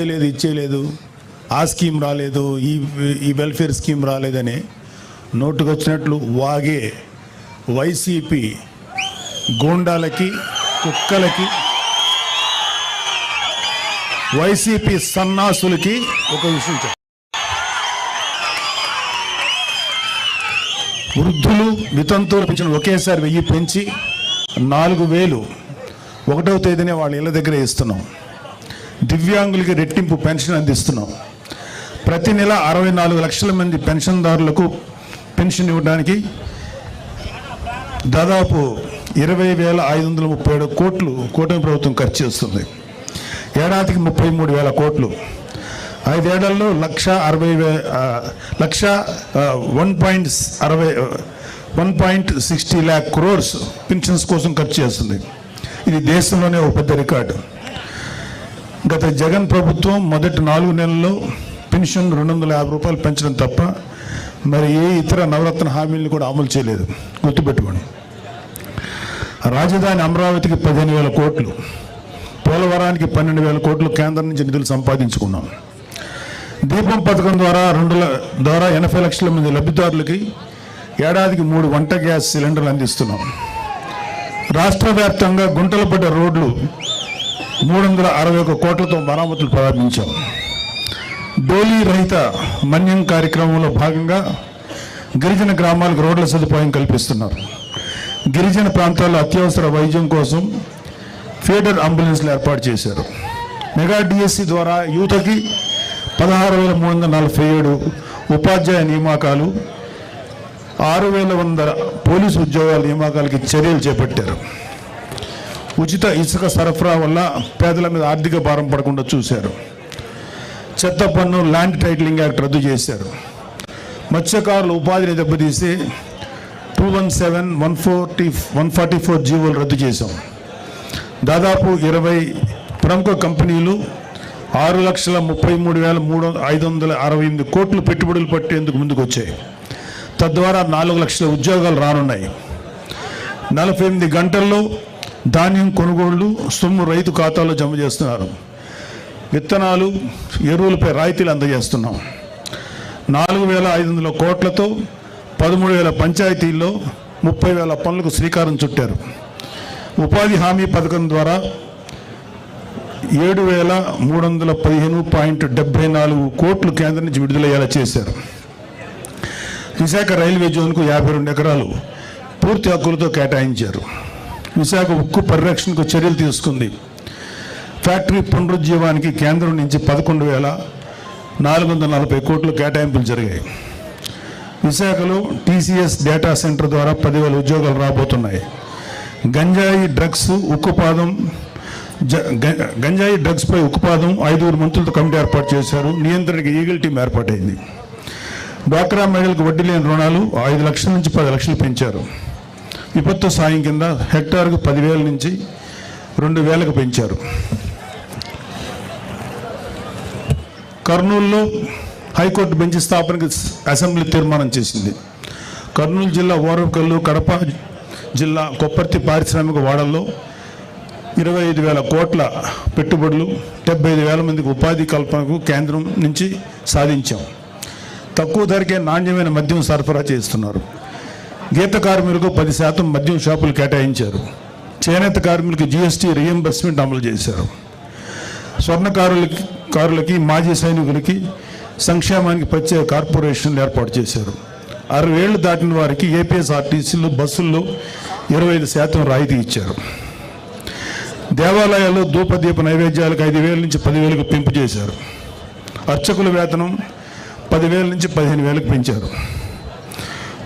ఇచ్చేయలేదు, ఆ స్కీమ్ రాలేదు, ఈ వెల్ఫేర్ స్కీమ్ రాలేదని నోటుకొచ్చినట్లు వాగే వైసీపీ గూండాలకి, కుక్కలకి, వైసీపీ సన్నాసులకి ఒక విషయం చెప్పాలి. వృద్ధులు వితంతువులు పెంచిన ఒకేసారి 1000 పెంచి 4000 1వ తేదీనే వాళ్ళ ఇళ్ళ దగ్గరే ఇస్తున్నాం. దివ్యాంగులకి రెట్టింపు పెన్షన్ అందిస్తున్నాం. ప్రతి నెల 64 లక్షల మంది పెన్షన్దారులకు పెన్షన్ ఇవ్వడానికి దాదాపు 20,537 కోట్లు కూటమి ప్రభుత్వం ఖర్చు చేస్తుంది. ఏడాదికి 33,000 కోట్లు. 5 ఏళ్లలో 1.60 lakh crores పెన్షన్స్ కోసం ఖర్చు చేస్తుంది. ఇది దేశంలోనే ఒక పెద్ద రికార్డు. గత జగన్ ప్రభుత్వం మొదటి 4 నెలల్లో పెన్షన్ 250 రూపాయలు పెంచడం తప్ప మరి ఏ ఇతర నవరత్న హామీలను కూడా అమలు చేయలేదు. గుర్తుపెట్టుకోండి. రాజధాని అమరావతికి 15,000 కోట్లు, పోలవరానికి 12,000 కోట్లు కేంద్రం నుంచి నిధులు సంపాదించుకున్నాం. దీపం పథకం ద్వారా 80 లక్షల మంది లబ్ధిదారులకి ఏడాదికి 3 వంట గ్యాస్ సిలిండర్లు అందిస్తున్నాం. రాష్ట్ర వ్యాప్తంగా గుంటలు పడ్డ రోడ్లు 361 కోట్లతో మరామతులు ప్రారంభించాం. డోలీ రహిత మన్యం కార్యక్రమంలో భాగంగా గిరిజన గ్రామాలకు రోడ్ల సదుపాయం కల్పిస్తున్నారు. గిరిజన ప్రాంతాల్లో అత్యవసర వైద్యం కోసం ఫీడర్ అంబులెన్స్లు ఏర్పాటు చేశారు. మెగా డిఎస్సి ద్వారా యువతకి 16,347 ఉపాధ్యాయ నియామకాలు, 6,100 పోలీసు ఉద్యోగాల నియామకాలకి చర్యలు చేపట్టారు. ఉచిత ఇసుక సరఫరా వల్ల పేదల మీద ఆర్థిక భారం పడకుండా చూశారు. చెత్త పన్ను, ల్యాండ్ టైటిలింగ్ యాక్ట్ రద్దు చేశారు. మత్స్యకారుల ఉపాధిని దెబ్బతీసి 217, 144 జీవోలు రద్దు చేశాం. దాదాపు 20 ప్రముఖ కంపెనీలు 6,33,568 కోట్లు పెట్టుబడులు పట్టేందుకు ముందుకు వచ్చాయి. తద్వారా 4 లక్షల ఉద్యోగాలు రానున్నాయి. 48 గంటల్లో ధాన్యం కొనుగోళ్లు సొమ్ము రైతు ఖాతాలో జమ చేస్తున్నారు. విత్తనాలు, ఎరువులపై రాయితీలు అందజేస్తున్నాం. 4,500 కోట్లతో 13,000 పంచాయతీల్లో 30,000 పనులకు శ్రీకారం చుట్టారు. ఉపాధి హామీ పథకం ద్వారా 7,315.74 కోట్లు కేంద్రం నుంచి విడుదలయ్యేలా చేశారు. విశాఖ రైల్వే జోన్కు 52 ఎకరాలు పూర్తి హక్కులతో కేటాయించారు. విశాఖ ఉక్కు పరిరక్షణకు చర్యలు తీసుకుంది. ఫ్యాక్టరీ పునరుజ్జీవానికి కేంద్రం నుంచి 11,440 కోట్లు కేటాయింపులు జరిగాయి. విశాఖలో టీసీఎస్ డేటా సెంటర్ ద్వారా 10,000 ఉద్యోగాలు రాబోతున్నాయి. గంజాయి డ్రగ్స్పై ఉక్కుపాదం 5 మంత్రులతో కమిటీ ఏర్పాటు చేశారు. నియంత్రణకి ఈగల్ టీం ఏర్పాటైంది. డ్వాక్రా మహిళలకు వడ్డీ లేని రుణాలు 5 లక్షల నుంచి 10 లక్షలు పెంచారు. విపత్తు సాయం కింద హెక్టార్కు 10,000 నుంచి 2,000కు పెంచారు. కర్నూలులో హైకోర్టు బెంచ్ స్థాపనకు అసెంబ్లీ తీర్మానం చేసింది. కర్నూలు జిల్లా ఓరవకల్లు, కడప జిల్లా కొప్పర్తి పారిశ్రామిక వాడల్లో 25,000 కోట్ల పెట్టుబడులు, 75,000 మందికి ఉపాధి కల్పనకు కేంద్రం నుంచి సాధించాం. తక్కువ ధరకే నాణ్యమైన మద్యం సరఫరా చేస్తున్నారు. గీత కార్మికులకు 10% మద్యం షాపులు కేటాయించారు. చేనేత కార్మికులకు జీఎస్టీ రీఎంబర్స్మెంట్ అమలు చేశారు. స్వర్ణకారులకి, మాజీ సైనికులకి సంక్షేమానికి ప్రత్యేక కార్పొరేషన్లు ఏర్పాటు చేశారు. 60 ఏళ్లు దాటిన వారికి ఏపీఎస్ఆర్టీసీలు, బస్సుల్లో 25% రాయితీ ఇచ్చారు. దేవాలయాల్లో ధూపదీప నైవేద్యాలకు 5,000 నుంచి 10,000కు పెంపు చేశారు. అర్చకుల వేతనం 10,000 నుంచి 15,000కు పెంచారు.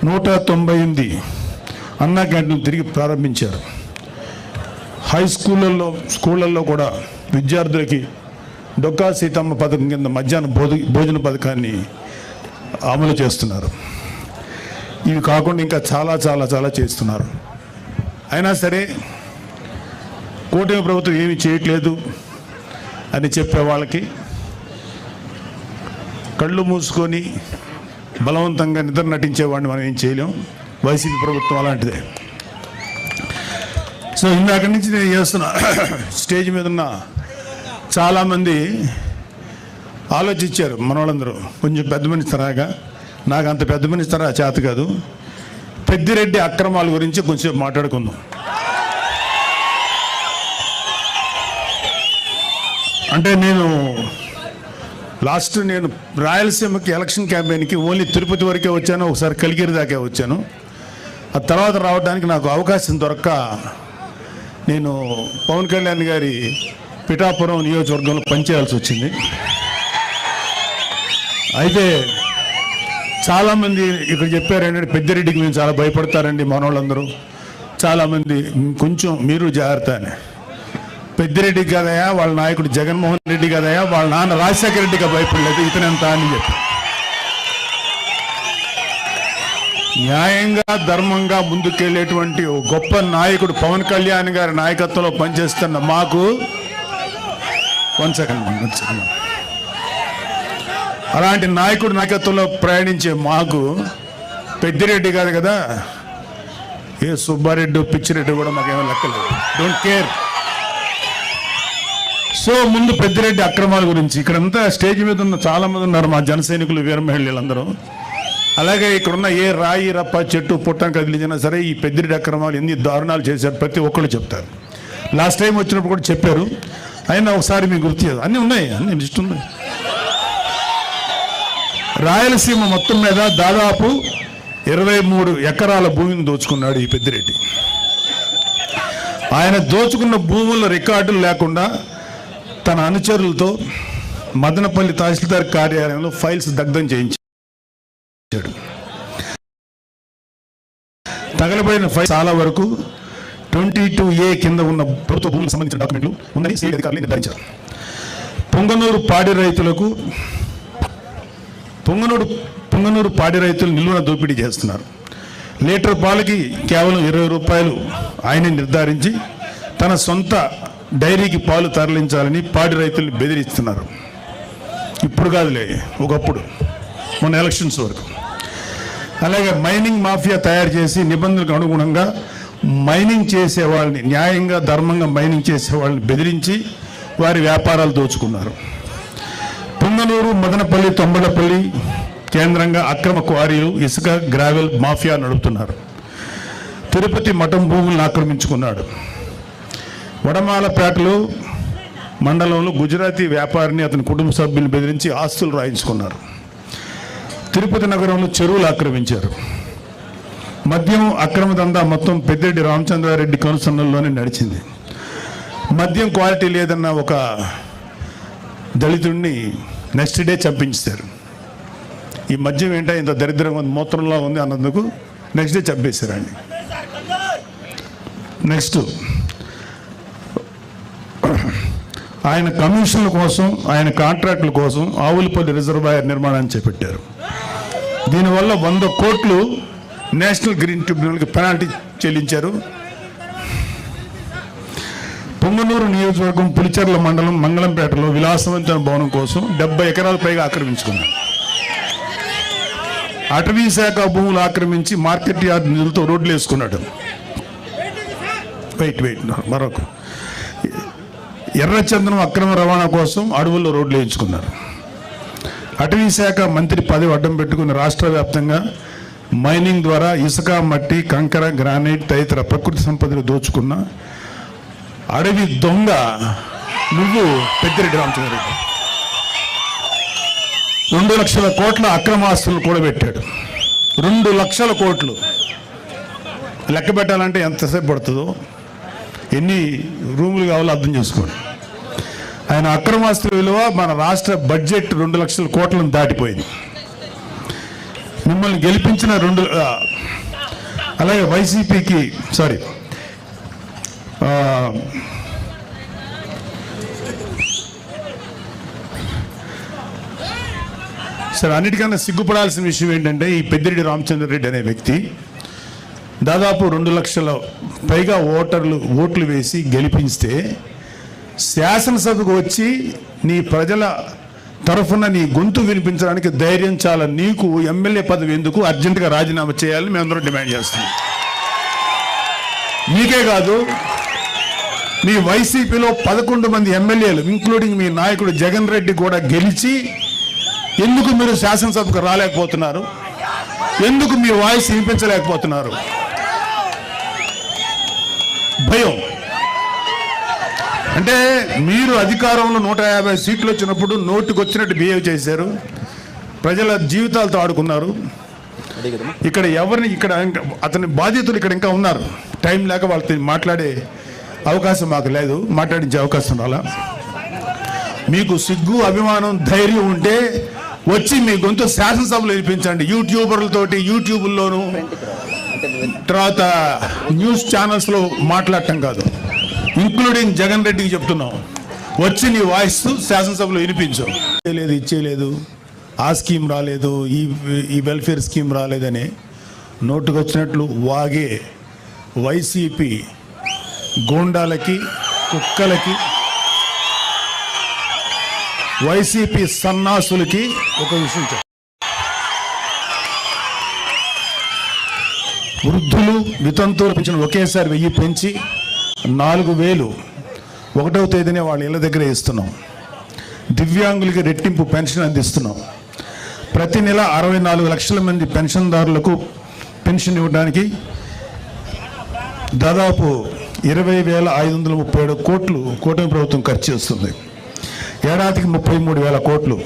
198 అన్నా క్యాంటీన్లు తిరిగి ప్రారంభించారు. హై స్కూళ్ళల్లో కూడా విద్యార్థులకి డొక్కా సీతమ్మ పథకం కింద మధ్యాహ్న భోజన పథకాన్ని అమలు చేస్తున్నారు. ఇవి కాకుండా ఇంకా చాలా చాలా చాలా చేస్తున్నారు. అయినా సరే కూటమి ప్రభుత్వం ఏమీ చేయట్లేదు అని చెప్పే వాళ్ళకి కళ్ళు మూసుకొని బలవంతంగా నిద్ర నటించేవాడిని మనం ఏం చేయలేం. వైసీపీ ప్రభుత్వం అలాంటిదే. సో ఇందాక నుంచి నేను చేస్తున్న స్టేజ్ మీద ఉన్న చాలామంది ఆలోచించారు మన వాళ్ళందరూ. కొంచెం పెద్ద మనిషి తరాగా, నాకు అంత పెద్ద మనిషి తరా చేత కాదు, పెద్దిరెడ్డి అక్రమాల గురించి కొంచెం మాట్లాడుకుందాం. అంటే నేను రాయలసీమకి ఎలక్షన్ క్యాంపెయిన్కి ఓన్లీ తిరుపతి వరకే వచ్చాను, ఒకసారి కలిగిరి దాకా వచ్చాను. ఆ తర్వాత రావడానికి నాకు అవకాశం దొరక్క నేను పవన్ కళ్యాణ్ గారి పిఠాపురం నియోజకవర్గంలో పనిచేయాల్సి వచ్చింది. అయితే చాలామంది ఇక్కడ చెప్పారు ఏంటంటే పెద్దిరెడ్డికి మేము చాలా భయపడతారండి మన వాళ్ళందరూ, చాలామంది కొంచెం మీరు జాగ్రత్త అని. పెద్దిరెడ్డి కదయా వాళ్ళ నాయకుడు జగన్మోహన్ రెడ్డి కదయా వాళ్ళ నాన్న రాజశేఖర రెడ్డిగా భయపడలేదు, ఇతనెంత అని చెప్పి. న్యాయంగా ధర్మంగా ముందుకెళ్ళేటువంటి గొప్ప నాయకుడు పవన్ కళ్యాణ్ గారి నాయకత్వంలో పనిచేస్తున్న మాకు అలాంటి నాయకుడు నాయకత్వంలో ప్రయాణించే మాకు పెద్దిరెడ్డి కాదు కదా, ఏ సుబ్బారెడ్డి పిచ్చిరెడ్డి కూడా మాకేమో లెక్కలేదు, డోంట్ కేర్. సో ముందు పెద్దిరెడ్డి అక్రమాల గురించి ఇక్కడంతా స్టేజ్ మీద ఉన్న చాలా మంది ఉన్నారు మా జన సైనికులు, వీర మహిళలందరూ. అలాగే ఇక్కడున్న ఏ రాయి రప్ప చెట్టు పుట్టం కదిలించినా సరే ఈ పెద్దిరెడ్డి అక్రమాలు ఎన్ని దారుణాలు చేశారు ప్రతి ఒక్కళ్ళు చెప్తారు. లాస్ట్ టైం వచ్చినప్పుడు కూడా చెప్పారు, అయినా ఒకసారి మీకు గుర్తు చేయదు. అన్నీ ఉన్నాయి, అన్ని లిస్ట్ ఉన్నాయి. రాయలసీమ మొత్తం మీద దాదాపు 23 ఎకరాల భూమిని దోచుకున్నాడు ఈ పెద్దిరెడ్డి. ఆయన దోచుకున్న భూముల రికార్డులు లేకుండా తన అనుచరులతో మదనపల్లి తహసీల్దార్ కార్యాలయంలో ఫైల్స్ దగ్ధం చేయించాడు. తగలబడిన ఫైల్స్ చాలా వరకు 22A కింద ఉన్న ప్రభుత్వ భూములకు సంబంధించిన డాక్యుమెంట్లు ఉందని సిఐడి అధికారులు నిర్ధారించారు. పొంగనూరు పాడి రైతులు నిలువున దోపిడీ చేస్తున్నారు. లీటర్ పాలకి కేవలం 20 రూపాయలు ఆయన నిర్ధారించి తన సొంత డైరీకి పాలు తరలించాలని పాడి రైతుల్ని బెదిరిస్తున్నారు. ఇప్పుడు కాదులే, ఒకప్పుడు మొన్న ఎలక్షన్స్ వరకు. అలాగే మైనింగ్ మాఫియా తయారు చేసి నిబంధనలకు అనుగుణంగా మైనింగ్ చేసే వాళ్ళని, న్యాయంగా ధర్మంగా మైనింగ్ చేసే వాళ్ళని బెదిరించి వారి వ్యాపారాలు దోచుకున్నారు. పొంగనూరు, మదనపల్లి, తొంబడపల్లి కేంద్రంగా అక్రమ క్వారీలు, ఇసుక, గ్రావెల్ మాఫియా నడుపుతున్నారు. తిరుపతి మఠం భూములను ఆక్రమించుకున్నాడు. వడమాలపేటలో మండలంలో గుజరాతీ వ్యాపారిని అతని కుటుంబ సభ్యులను బెదిరించి ఆస్తులు రాయించుకున్నారు. తిరుపతి నగరంలో చెరువులు ఆక్రమించారు. మద్యం అక్రమ దందా మొత్తం పెద్దిరెడ్డి రామచంద్రారెడ్డి కనుసన్నల్లోనే నడిచింది. మద్యం క్వాలిటీ లేదన్న ఒక దళితుడిని నెక్స్ట్ డే చంపించారు. ఈ మద్యం ఏంటో ఇంత దరిద్రంగా ఉంది, మూత్రంలో ఉంది అన్నందుకు నెక్స్ట్ డే చంపేశారండి. నెక్స్ట్ ఆయన కమిషన్ల కోసం, ఆయన కాంట్రాక్టుల కోసం ఆవులపల్లి రిజర్వాయర్ నిర్మాణాన్ని చేపట్టారు. దీనివల్ల 100 కోట్లు నేషనల్ గ్రీన్ ట్రిబ్యునల్కి పెనాల్టీ చెల్లించారు. పొంగనూరు నియోజకవర్గం పులిచెర్ల మండలం మంగళంపేటలో విలాసవంతమైన భవనం కోసం 70 ఎకరాల పైగా ఆక్రమించుకున్నారు. అటవీ శాఖ భూములు ఆక్రమించి మార్కెట్ యార్డ్ నిధులతో రోడ్లు వేసుకున్నాడు. మరొక ఎర్రచందనం అక్రమ రవాణా కోసం అడవుల్లో రోడ్లు వేయించుకున్నారు. అటవీ శాఖ మంత్రి పదవి అడ్డం పెట్టుకుని రాష్ట్ర వ్యాప్తంగా మైనింగ్ ద్వారా ఇసుక, మట్టి, కంకర, గ్రానైట్ తదితర ప్రకృతి సంపదలు దోచుకున్న అడవి దొంగ నువ్వు పెద్దిరెడ్డి రామచంద్రారెడ్డి. 2 లక్షల కోట్ల అక్రమాస్తులు కూడబెట్టాడు. 2 లక్షల కోట్లు లెక్క పెట్టాలంటే ఎంతసేపు పడుతుందో, ఎన్ని రూములు కావాలో అర్థం చేసుకోండి. ఆయన అక్రమాస్తుల విలువ మన రాష్ట్ర బడ్జెట్ 2 లక్షల కోట్లను దాటిపోయింది. మిమ్మల్ని గెలిపించిన అలాగే వైసీపీకి సరే అన్నిటికన్నా సిగ్గుపడాల్సిన విషయం ఏంటంటే ఈ పెద్దిరెడ్డి రామచంద్రారెడ్డి అనే వ్యక్తి దాదాపు 2 లక్షల పైగా ఓట్లు వేసి గెలిపిస్తే శాసనసభకు వచ్చి నీ ప్రజల తరఫున నీ గొంతు వినిపించడానికి ధైర్యం చాలా. నీకు ఎమ్మెల్యే పదవి ఎందుకు? అర్జెంటుగా రాజీనామా చేయాలని మేమందరం డిమాండ్ చేస్తున్నాం. మీకే కాదు, మీ వైసీపీలో 11 మంది ఎమ్మెల్యేలు ఇంక్లూడింగ్ మీ నాయకుడు జగన్ రెడ్డి కూడా గెలిచి ఎందుకు మీరు శాసనసభకు రాలేకపోతున్నారు? ఎందుకు మీ వాయిస్ వినిపించలేకపోతున్నారు? భయం. అంటే మీరు అధికారంలో 150 సీట్లు వచ్చినప్పుడు నోటికి వచ్చినట్టు బిహేవ్ చేశారు, ప్రజల జీవితాలతో ఆడుకున్నారు. ఇక్కడ ఎవరిని ఇక్కడ అతని బాధ్యతలు ఇక్కడ ఇంకా ఉన్నారు. టైం లేక వాళ్ళతో మాట్లాడే అవకాశం మాకు లేదు, మాట్లాడించే అవకాశం రాలా. మీకు సిగ్గు, అభిమానం, ధైర్యం ఉంటే వచ్చి మీ గొంతు శాసనసభలో వినిపించండి. యూట్యూబర్లతోటి యూట్యూబ్లోను తర్వాత న్యూస్ ఛానల్స్లో మాట్లాడటం కాదు. ఇంక్లూడింగ్ జగన్ రెడ్డికి చెప్తున్నాం, వచ్చి నీ వాయిస్ శాసనసభలో వినిపించు. ఇచ్చేయలేదు, ఆ స్కీమ్ రాలేదు, ఈ వెల్ఫేర్ స్కీమ్ రాలేదని నోటుకు వచ్చినట్లు వాగే వైసీపీ గూండాలకి, కుక్కలకి, వైసీపీ సన్నాసులకి ఒక విషయం చెప్పాలి. వృద్ధులు, వితంతువులు పెంచిన ఒకేసారి 1000 పెంచి 4000 1వ తేదీనే వాళ్ళ ఇళ్ళ దగ్గర ఇస్తున్నాం. దివ్యాంగులకి రెట్టింపు పెన్షన్ అందిస్తున్నాం. ప్రతి నెల 64 లక్షల మంది పెన్షన్దారులకు పెన్షన్ ఇవ్వడానికి దాదాపు 20,537 కోట్లు కూటమి ప్రభుత్వం ఖర్చు చేస్తుంది. ఏడాదికి 33,000 కోట్లు.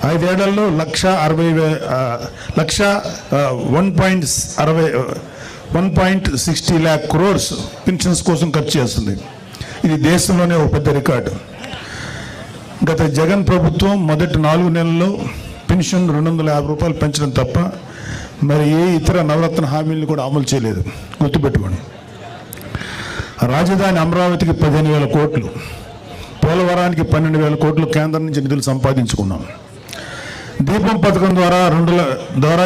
5 ఏళ్లలో 1.60 lakh crores పెన్షన్స్ కోసం ఖర్చు చేస్తుంది. ఇది దేశంలోనే ఒక పెద్ద రికార్డు. గత జగన్ ప్రభుత్వం మొదటి 4 నెలల్లో పెన్షన్ 250 రూపాయలు పెంచడం తప్ప మరి ఏ ఇతర నవరత్న హామీలను కూడా అమలు చేయలేదు. గుర్తుపెట్టుకోండి. రాజధాని అమరావతికి 15,000 కోట్లు, పోలవరానికి 12,000 కోట్లు కేంద్రం నుంచి నిధులు సంపాదించుకున్నాం. దీపం పథకం ద్వారా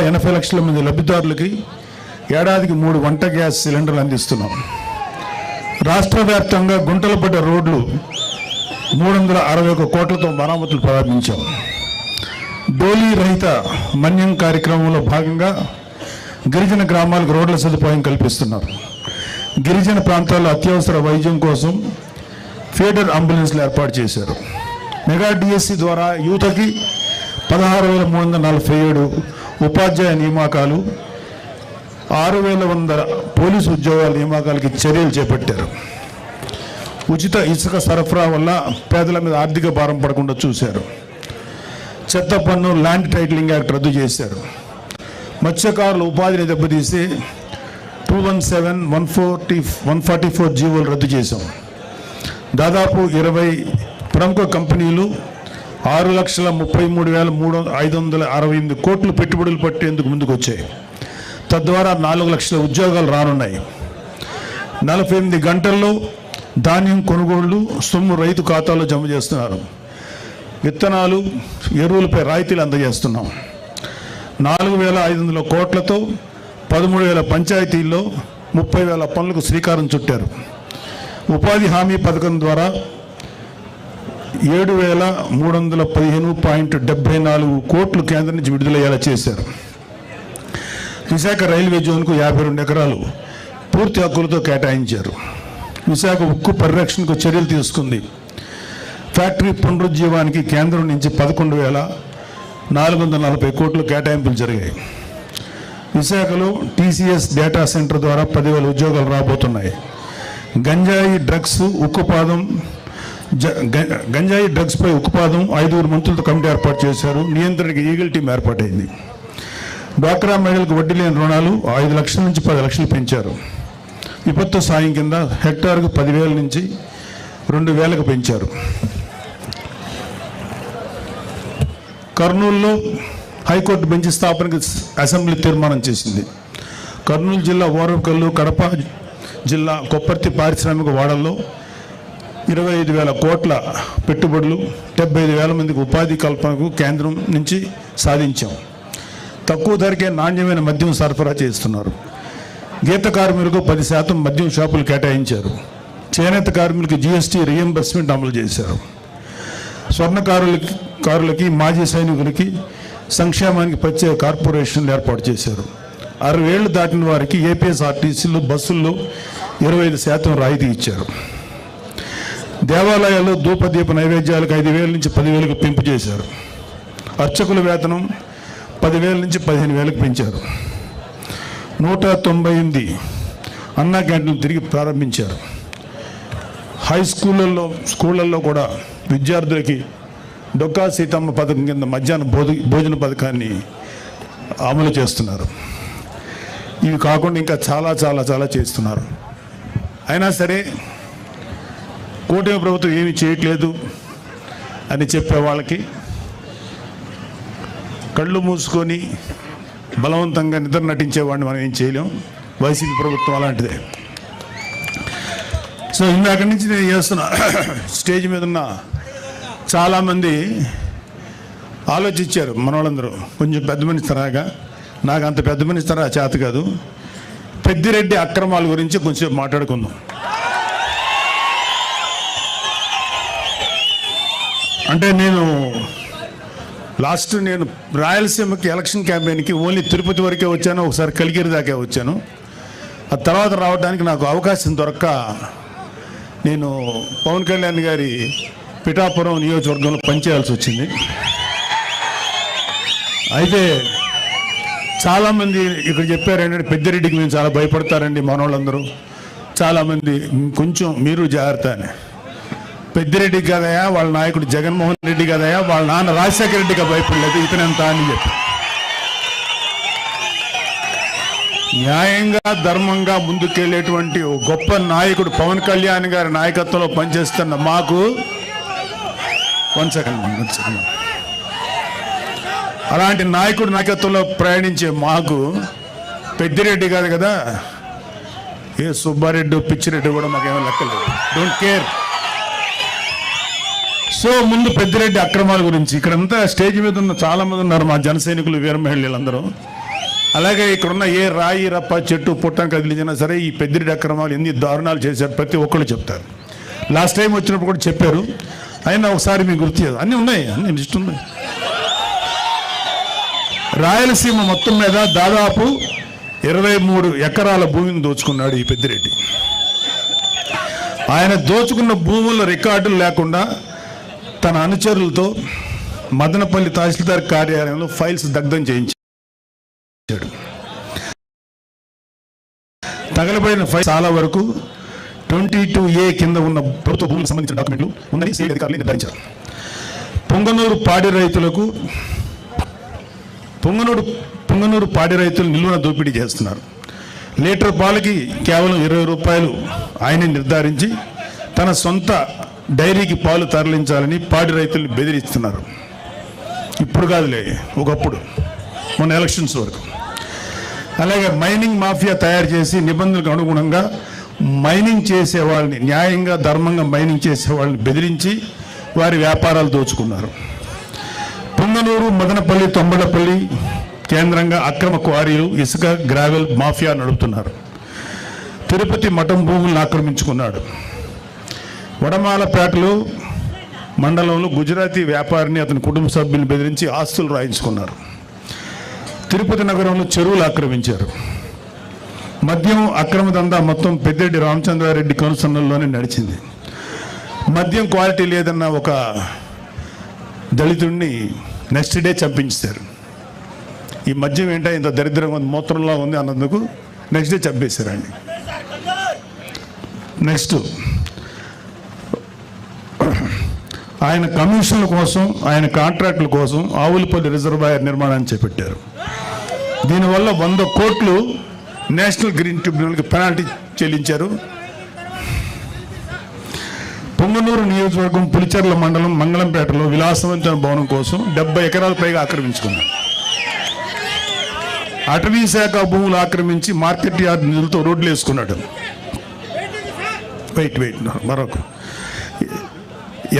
80 లక్షల మంది లబ్ధిదారులకి ఏడాదికి 3 వంట గ్యాస్ సిలిండర్లు అందిస్తున్నాం. రాష్ట్ర వ్యాప్తంగా గుంటలు పడ్డ రోడ్లు 361 కోట్లతో మరామతులు ప్రారంభించాం. డోలీ రహిత మన్యం కార్యక్రమంలో భాగంగా గిరిజన గ్రామాలకు రోడ్ల సదుపాయం కల్పిస్తున్నారు. గిరిజన ప్రాంతాల్లో అత్యవసర వైద్యం కోసం ఫీడర్ అంబులెన్స్లు ఏర్పాటు చేశారు. మెగా డిఎస్సి ద్వారా యువతకి 16,347 ఉపాధ్యాయ నియామకాలు, 6,100 పోలీసు ఉద్యోగాల నియామకాలకి చర్యలు చేపట్టారు. ఉచిత ఇసుక సరఫరా వల్ల పేదల మీద ఆర్థిక భారం పడకుండా చూశారు. చెత్త పన్ను, ల్యాండ్ టైటిలింగ్ యాక్ట్ రద్దు చేశారు. మత్స్యకారుల ఉపాధిని దెబ్బతీసి 217, 144 జీవోలు రద్దు చేశాం. దాదాపు 20 ప్రముఖ కంపెనీలు 6,33,568 కోట్లు పెట్టుబడులు పట్టేందుకు ముందుకు వచ్చాయి. తద్వారా 4 లక్షల ఉద్యోగాలు రానున్నాయి. 48 గంటల్లో ధాన్యం కొనుగోళ్లు సొమ్ము రైతు ఖాతాలో జమ చేస్తున్నారు. విత్తనాలు, ఎరువులపై రాయితీలు అందజేస్తున్నాం. 4,500 కోట్లతో 13,000 పంచాయతీల్లో 30,000 పనులకు శ్రీకారం చుట్టారు. ఉపాధి హామీ పథకం ద్వారా 7,315.74 కోట్లు కేంద్రం నుంచి విడుదలయ్యేలా చేశారు. విశాఖ రైల్వే జోన్కు 52 ఎకరాలు పూర్తి హక్కులతో కేటాయించారు. విశాఖ ఉక్కు పరిరక్షణకు చర్యలు తీసుకుంది. ఫ్యాక్టరీ పునరుజ్జీవానికి కేంద్రం నుంచి 11,440 కోట్లు కేటాయింపులు జరిగాయి. విశాఖలో టీసీఎస్ డేటా సెంటర్ ద్వారా 10,000 ఉద్యోగాలు రాబోతున్నాయి. గంజాయి డ్రగ్స్పై ఉక్కుపాదం 5 మంత్రులతో కమిటీ ఏర్పాటు చేశారు. నియంత్రణకి ఈగల్ టీం ఏర్పాటైంది. డ్వాక్రా మహిళలకు వడ్డీ లేని రుణాలు 5 లక్షల నుంచి 10 లక్షలు పెంచారు. విపత్తు సాయం కింద హెక్టార్కు 10,000 నుంచి 2,000కు పెంచారు. కర్నూలులో హైకోర్టు బెంచ్ స్థాపనకు అసెంబ్లీ తీర్మానం చేసింది. కర్నూలు జిల్లా ఓరవకల్లు, కడప జిల్లా కొప్పర్తి పారిశ్రామిక వాడల్లో 25,000 కోట్ల పెట్టుబడులు, 75,000 మందికి ఉపాధి కల్పనకు కేంద్రం నుంచి సాధించాం. తక్కువ ధరకే నాణ్యమైన మద్యం సరఫరా చేస్తున్నారు. గీత కార్మికులకు 10% మద్యం షాపులు కేటాయించారు. చేనేత కార్మికులకు జీఎస్టీ రీఎంబర్స్మెంట్ అమలు చేశారు. స్వర్ణకారులకి, మాజీ సైనికులకి సంక్షేమానికి ప్రత్యేక కార్పొరేషన్లు ఏర్పాటు చేశారు. 60 ఏళ్లు దాటిన వారికి ఏపీఎస్ఆర్టీసీలు, బస్సుల్లో 25% రాయితీ ఇచ్చారు. దేవాలయాల్లో ధూపదీప నైవేద్యాలకు 5,000 నుంచి 10,000కు పెంపు చేశారు. అర్చకుల వేతనం 10,000 నుంచి 15,000కి పెంచారు. 198 అన్నా క్యాంటీన్లు తిరిగి ప్రారంభించారు. హై స్కూళ్ళల్లో కూడా విద్యార్థులకి డొక్కా సీతమ్మ పథకం కింద మధ్యాహ్న భోజన పథకాన్ని అమలు చేస్తున్నారు. ఇవి కాకుండా ఇంకా చాలా చాలా చాలా చేస్తున్నారు. అయినా సరే కూటమి ప్రభుత్వం ఏమీ చేయట్లేదు అని చెప్పే వాళ్ళకి కళ్ళు మూసుకొని బలవంతంగా నిద్ర నటించేవాడిని మనం ఏం చేయలేం. వైసీపీ ప్రభుత్వం అలాంటిదే. సో ఇందాక నుంచి నేను చేస్తున్నా స్టేజ్ మీద ఉన్న చాలామంది ఆలోచించారు. మన వాళ్ళందరూ కొంచెం పెద్ద మనిషి తరాగా, నాకు అంత పెద్ద మనిషి తరా చేత కాదు. పెద్దిరెడ్డి అక్రమాల గురించి కొంచెం మాట్లాడుకుందాం. అంటే నేను రాయలసీమకి ఎలక్షన్ క్యాంపెయిన్కి ఓన్లీ తిరుపతి వరకే వచ్చాను, ఒకసారి కలిగిరి దాకా వచ్చాను. ఆ తర్వాత రావడానికి నాకు అవకాశం దొరక్క నేను పవన్ కళ్యాణ్ గారి పిఠాపురం నియోజకవర్గంలో పనిచేయాల్సి వచ్చింది. అయితే చాలామంది ఇక్కడ చెప్పారు ఏంటంటే పెద్దిరెడ్డికి మేము చాలా భయపడతారండి మనోళ్ళందరూ. చాలామంది కొంచెం మీరు జాగ్రత్త అని. పెద్దిరెడ్డి కదయా వాళ్ళ నాయకుడు జగన్మోహన్ రెడ్డి కదయా వాళ్ళ నాన్న రాజశేఖర రెడ్డిగా భయపడలేదు, ఇతనెంత అని చెప్పి. న్యాయంగా ధర్మంగా ముందుకెళ్ళేటువంటి గొప్ప నాయకుడు పవన్ కళ్యాణ్ గారి నాయకత్వంలో పనిచేస్తున్న మాకు అలాంటి నాయకుడు నాయకత్వంలో ప్రయాణించే మాకు పెద్దిరెడ్డి కాదు కదా, ఏ సుబ్బారెడ్డి పిచ్చిరెడ్డి కూడా మాకేమో లెక్కలేదు. Don't care. సో ముందు పెద్దిరెడ్డి అక్రమాల గురించి ఇక్కడంతా స్టేజ్ మీద ఉన్న చాలామంది ఉన్నారు మా జన సైనికులు, వీర మహిళలందరూ. అలాగే ఇక్కడున్న ఏ రాయి రప్ప చెట్టు పుట్టం కదిలించినా సరే ఈ పెద్దిరెడ్డి అక్రమాలు ఎన్ని దారుణాలు చేశారు ప్రతి ఒక్కళ్ళు చెప్తారు. లాస్ట్ టైం వచ్చినప్పుడు కూడా చెప్పారు. అయినా ఒకసారి మీకు గుర్తు చేయదు. అన్నీ ఉన్నాయి, అన్ని లిస్ట్ ఉన్నాయి. రాయలసీమ మొత్తం మీద దాదాపు 23 ఎకరాల భూమిని దోచుకున్నాడు ఈ పెద్దిరెడ్డి. ఆయన దోచుకున్న భూముల రికార్డులు లేకుండా తన అనుచరులతో మదనపల్లి తహసీల్దార్ కార్యాలయంలో ఫైల్స్ దగ్ధం చేయించాడు. తగలబడిన ఫైల్స్ చాలా వరకు 22A కింద ఉన్న ప్రభుత్వ భూములకు సంబంధించిన డాక్యుమెంట్లు ఉందని సిఐడి అధికారులు నిర్ధారించారు. పొంగనూరు పాడి రైతులు నిల్వన దోపిడీ చేస్తున్నారు. లీటర్ పాలకి కేవలం 20 రూపాయలు ఆయన నిర్ధారించి తన సొంత డైరీకి పాలు తరలించాలని పాడి రైతుల్ని బెదిరిస్తున్నారు. ఇప్పుడు కాదులే, ఒకప్పుడు మొన్న ఎలక్షన్స్ వరకు. అలాగే మైనింగ్ మాఫియా తయారు చేసి నిబంధనలకు అనుగుణంగా మైనింగ్ చేసే వాళ్ళని, న్యాయంగా ధర్మంగా మైనింగ్ చేసే వాళ్ళని బెదిరించి వారి వ్యాపారాలు దోచుకున్నారు. పొంగనూరు, మదనపల్లి, తొంబడపల్లి కేంద్రంగా అక్రమ క్వారీలు, ఇసుక, గ్రావెల్ మాఫియా నడుపుతున్నారు. తిరుపతి మఠం భూములను ఆక్రమించుకున్నాడు. వడమాలపేటలో మండలంలో గుజరాతీ వ్యాపారిని అతని కుటుంబ సభ్యులను బెదిరించి ఆస్తులు రాయించుకున్నారు. తిరుపతి నగరంలో చెరువులు ఆక్రమించారు. మద్యం అక్రమ దందా మొత్తం పెద్దిరెడ్డి రామచంద్రారెడ్డి కనుసన్నల్లోనే నడిచింది. మద్యం క్వాలిటీ లేదన్న ఒక దళితుడిని నెక్స్ట్ డే చంపించారు. ఈ మద్యం ఏంటో ఇంత దరిద్రంగా ఉంది, మూత్రంలో ఉంది అన్నందుకు నెక్స్ట్ డే చంపేశారండి. నెక్స్ట్ ఆయన కమిషన్ల కోసం, ఆయన కాంట్రాక్టుల కోసం ఆవులపల్లి రిజర్వాయర్ నిర్మాణాన్ని చేపట్టారు. దీనివల్ల 100 కోట్లు నేషనల్ గ్రీన్ ట్రిబ్యునల్కి పెనాల్టీ చెల్లించారు. పొంగనూరు నియోజకవర్గం పులిచెర్ల మండలం మంగళంపేటలో విలాసవంతమైన భవనం కోసం 70 ఎకరాల పైగా ఆక్రమించుకున్నారు. అటవీ శాఖ భూములు ఆక్రమించి మార్కెట్ యార్డ్ నిధులతో రోడ్లు వేసుకున్నాడు. వెయిట్ మరొక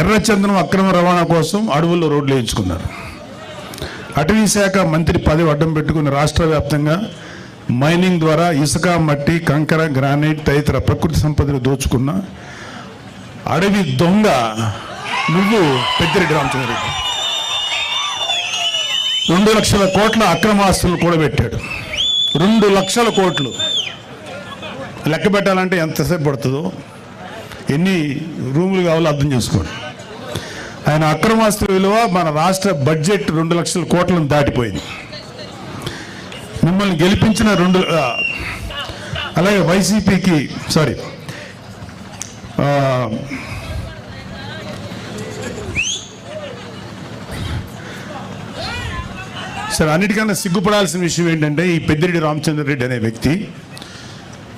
ఎర్రచందనం అక్రమ రవాణా కోసం అడవుల్లో రోడ్లు వేయించుకున్నారు. అటవీ శాఖ మంత్రి పదవి అడ్డం పెట్టుకుని రాష్ట్ర వ్యాప్తంగా మైనింగ్ ద్వారా ఇసుక, మట్టి, కంకర, గ్రానైట్ తదితర ప్రకృతి సంపదను దోచుకున్న అడవి దొంగ నువ్వు పెద్దిరెడ్డి రామచంద్రరెడ్డి. 2 లక్షల కోట్ల అక్రమాస్తులను కూడబెట్టాడు. 2 లక్షల కోట్లు లెక్క పెట్టాలంటే ఎంతసేపు పడుతుందో, ఎన్ని రూములు కావాలో అర్థం చేసుకోండి. ఆయన అక్రమాస్తుల విలువ మన రాష్ట్ర బడ్జెట్ 2 లక్షల కోట్లను దాటిపోయింది. మిమ్మల్ని గెలిపించిన అలాగే వైసీపీకి సరే అన్నిటికన్నా సిగ్గుపడాల్సిన విషయం ఏంటంటే ఈ పెద్దిరెడ్డి రామచంద్రరెడ్డి అనే వ్యక్తి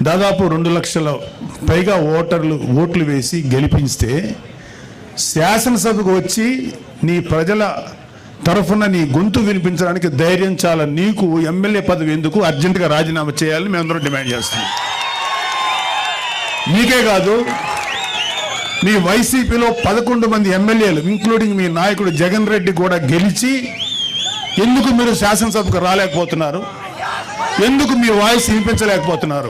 దాదాపు 2 లక్షల పైగా ఓట్లు వేసి గెలిపిస్తే శాసనసభకు వచ్చి నీ ప్రజల తరఫున నీ గొంతు వినిపించడానికి ధైర్యం చాలా. నీకు ఎమ్మెల్యే పదవి ఎందుకు? అర్జెంటుగా రాజీనామా చేయాలని మేమందరం డిమాండ్ చేస్తున్నాం. నీకే కాదు, మీ వైసీపీలో 11 మంది ఎమ్మెల్యేలు ఇంక్లూడింగ్ మీ నాయకుడు జగన్ రెడ్డి కూడా గెలిచి ఎందుకు మీరు శాసనసభకు రాలేకపోతున్నారు? ఎందుకు మీ వాయిస్ వినిపించలేకపోతున్నారు?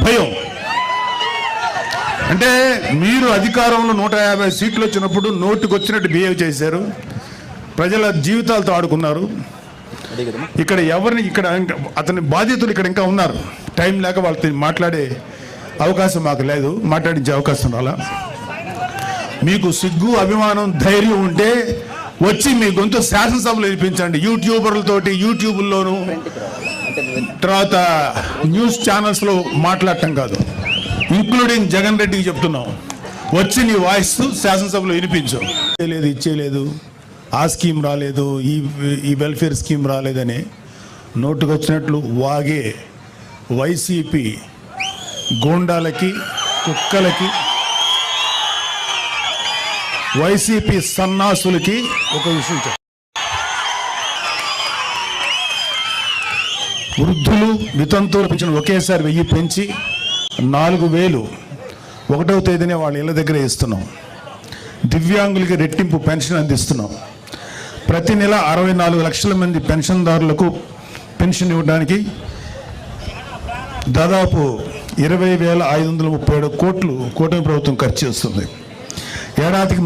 భయం. అంటే మీరు అధికారంలో 150 సీట్లు వచ్చినప్పుడు నోటుకు వచ్చినట్టు బిహేవ్ చేశారు, ప్రజల జీవితాలతో ఆడుకున్నారు. ఇక్కడ అతని బాధితులు ఇక్కడ ఇంకా ఉన్నారు. టైం లేక వాళ్ళతో మాట్లాడే అవకాశం మాకు లేదు, మాట్లాడించే అవకాశం రాలా. మీకు సిగ్గు, అభిమానం, ధైర్యం ఉంటే వచ్చి మీ గొంతు శాసనసభలో వినిపించండి. యూట్యూబ్లోను తర్వాత న్యూస్ ఛానల్స్లో మాట్లాడటం కాదు. ఇంక్లూడింగ్ జగన్ రెడ్డికి చెప్తున్నాం, వచ్చి నీ వాయిస్ శాసనసభలో వినిపించు. ఇచ్చేయలేదు, ఆ స్కీమ్ రాలేదు, ఈ వెల్ఫేర్ స్కీమ్ రాలేదని నోటుకు వచ్చినట్లు వాగే వైసీపీ గోండాలకి, కుక్కలకి, వైసీపీ సన్నాసులకి ఒక విషయం చెప్పు. వృద్ధులు, వితంతువులు పెంచిన ఒకేసారి 1000 పెంచి 4000 1వ తేదీనే వాళ్ళ ఇళ్ళ దగ్గర ఇస్తున్నాం. దివ్యాంగులకి రెట్టింపు పెన్షన్ అందిస్తున్నాం. ప్రతి నెల 64 లక్షల మంది పెన్షన్దారులకు పెన్షన్ ఇవ్వడానికి దాదాపు 20,537 కోట్లు కూటమి ప్రభుత్వం ఖర్చు చేస్తుంది. ఏడాదికి